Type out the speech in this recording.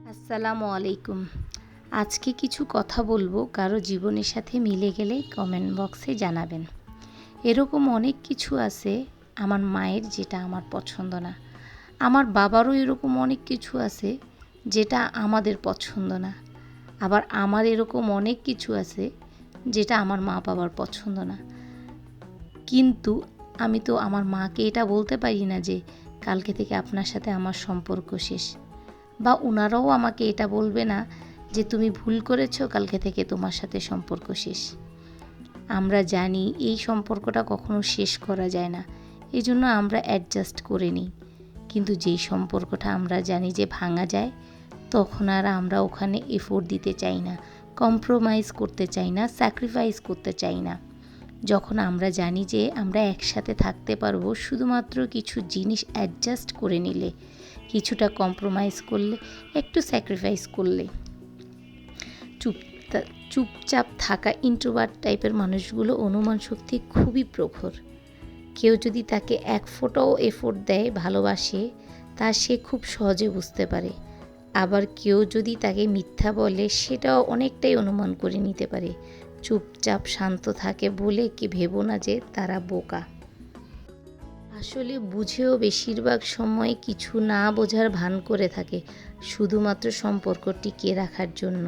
আসসালামু আলাইকুম। আজকে কিছু কথা বলবো, কারো জীবনের সাথে মিলে গেলে কমেন্ট বক্সে জানাবেন। এরকম অনেক কিছু আছে আমার মায়ের যেটা আমার পছন্দ না। আমার বাবারও এরকম অনেক কিছু আছে যেটা আমাদের পছন্দ না। আবার আমার এরকম অনেক কিছু আছে যেটা আমার মা বাবার পছন্দ না। কিন্তু আমি তো আমার মাকে এটা বলতে পারি না যে কালকে থেকে আপনার সাথে আমার সম্পর্ক শেষ। বা ওনারাও আমাকে এটা বলবে না যে তুমি ভুল করেছো, কালকে থেকে তোমার সাথে সম্পর্ক শেষ। আমরা জানি এই সম্পর্কটা কখনো শেষ করা যায় না, এই জন্য আমরা অ্যাডজাস্ট করে নিই। কিন্তু যেই সম্পর্কটা আমরা জানি যে ভাঙা যায়, তখন আর আমরা ওখানে এফোর্ট দিতে চাই না, কম্প্রোমাইজ করতে চাই না, স্যাক্রিফাইস করতে চাই না। যখন আমরা জানি যে আমরা একসাথে থাকতে পারবো শুধুমাত্র কিছু জিনিস অ্যাডজাস্ট করে নিলে, কিছুটা কম্প্রোমাইজ করলে, একটু স্যাক্রিফাইস করলে। চুপচাপ থাকা ইন্ট্রোভার্ট টাইপের মানুষগুলো অনুমান শক্তি খুবই প্রখর। কেউ যদি তাকে এক ফোঁটাও এফোর্ট দেয়, ভালোবাসে, তা সে খুব সহজে বুঝতে পারে। আবার কেউ যদি তাকে মিথ্যা বলে, সেটাও অনেকটাই অনুমান করে নিতে পারে। চুপচাপ শান্ত থাকে বলে কি ভেবো না যে তারা বোকা। আসলে বুঝেও বেশিরভাগ সময় কিছু না বোঝার ভান করে থাকে, শুধুমাত্র সম্পর্ক টিকিয়ে রাখার জন্য।